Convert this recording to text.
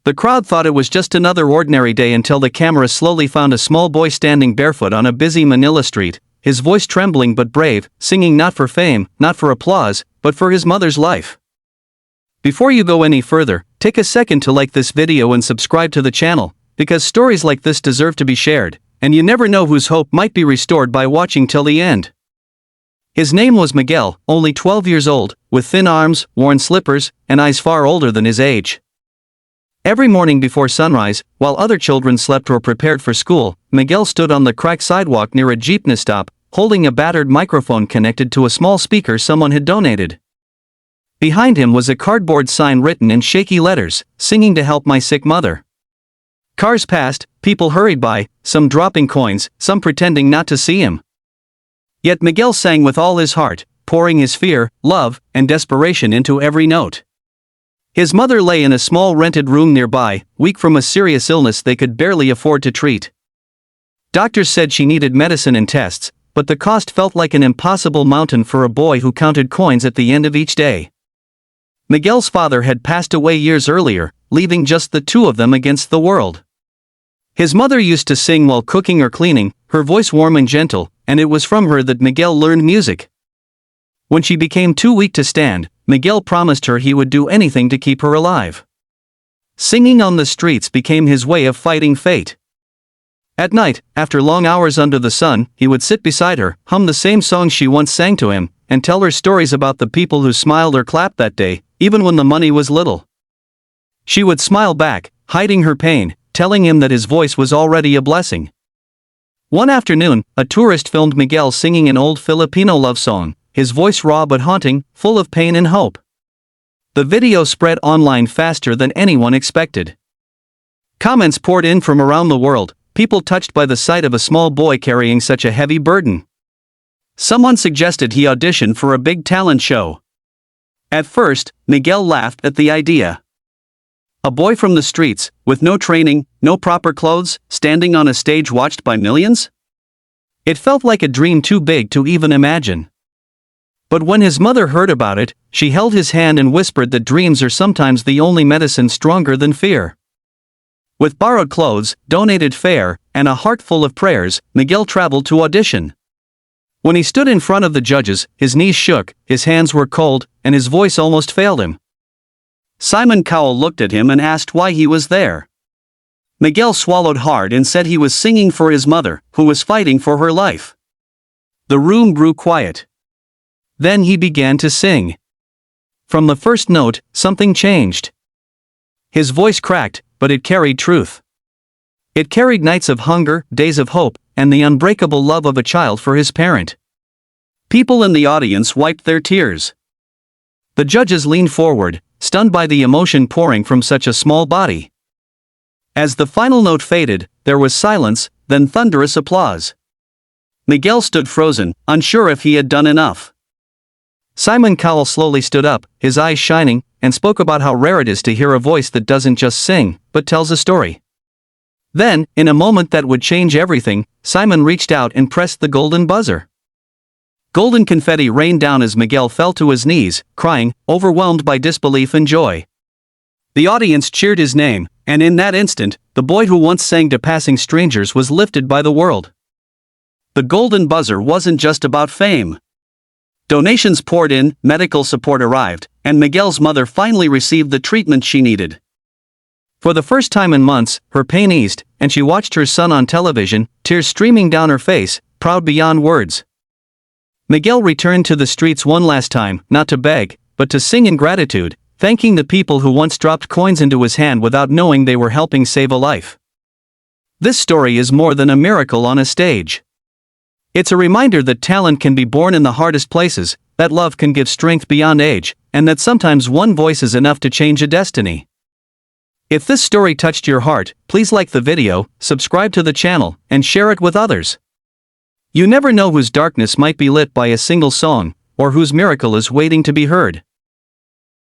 The crowd thought it was just another ordinary day until the camera slowly found a small boy standing barefoot on a busy Manila street, his voice trembling but brave, singing not for fame, not for applause, but for his mother's life. Before you go any further, take a second to like this video and subscribe to the channel, because stories like this deserve to be shared, and you never know whose hope might be restored by watching till the end. His name was Miguel, only 12 years old, with thin arms, worn slippers, and eyes far older than his age. Every morning before sunrise, while other children slept or prepared for school, Miguel stood on the cracked sidewalk near a jeepney stop, holding a battered microphone connected to a small speaker someone had donated. Behind him was a cardboard sign written in shaky letters, "Singing to help my sick mother." Cars passed, people hurried by, some dropping coins, some pretending not to see him. Yet Miguel sang with all his heart, pouring his fear, love, and desperation into every note. His mother lay in a small rented room nearby, weak from a serious illness they could barely afford to treat. Doctors said she needed medicine and tests, but the cost felt like an impossible mountain for a boy who counted coins at the end of each day. Miguel's father had passed away years earlier, leaving just the two of them against the world. His mother used to sing while cooking or cleaning, her voice warm and gentle, and it was from her that Miguel learned music. When she became too weak to stand, Miguel promised her he would do anything to keep her alive. Singing on the streets became his way of fighting fate. At night, after long hours under the sun, he would sit beside her, hum the same songs she once sang to him, and tell her stories about the people who smiled or clapped that day, even when the money was little. She would smile back, hiding her pain, telling him that his voice was already a blessing. One afternoon, a tourist filmed Miguel singing an old Filipino love song, his voice raw but haunting, full of pain and hope. The video spread online faster than anyone expected. Comments poured in from around the world, people touched by the sight of a small boy carrying such a heavy burden. Someone suggested he audition for a big talent show. At first, Miguel laughed at the idea. A boy from the streets, with no training, no proper clothes, standing on a stage watched by millions? It felt like a dream too big to even imagine. But when his mother heard about it, she held his hand and whispered that dreams are sometimes the only medicine stronger than fear. With borrowed clothes, donated fare, and a heart full of prayers, Miguel traveled to audition. When he stood in front of the judges, his knees shook, his hands were cold, and his voice almost failed him. Simon Cowell looked at him and asked why he was there. Miguel swallowed hard and said he was singing for his mother, who was fighting for her life. The room grew quiet. Then he began to sing. From the first note, something changed. His voice cracked, but it carried truth. It carried nights of hunger, days of hope, and the unbreakable love of a child for his parent. People in the audience wiped their tears. The judges leaned forward, stunned by the emotion pouring from such a small body. As the final note faded, there was silence, then thunderous applause. Miguel stood frozen, unsure if he had done enough. Simon Cowell slowly stood up, his eyes shining, and spoke about how rare it is to hear a voice that doesn't just sing, but tells a story. Then, in a moment that would change everything, Simon reached out and pressed the golden buzzer. Golden confetti rained down as Miguel fell to his knees, crying, overwhelmed by disbelief and joy. The audience cheered his name, and in that instant, the boy who once sang to passing strangers was lifted by the world. The golden buzzer wasn't just about fame. Donations poured in, medical support arrived, and Miguel's mother finally received the treatment she needed. For the first time in months, her pain eased, and she watched her son on television, tears streaming down her face, proud beyond words. Miguel returned to the streets one last time, not to beg, but to sing in gratitude, thanking the people who once dropped coins into his hand without knowing they were helping save a life. This story is more than a miracle on a stage. It's a reminder that talent can be born in the hardest places, that love can give strength beyond age, and that sometimes one voice is enough to change a destiny. If this story touched your heart, please like the video, subscribe to the channel, and share it with others. You never know whose darkness might be lit by a single song, or whose miracle is waiting to be heard.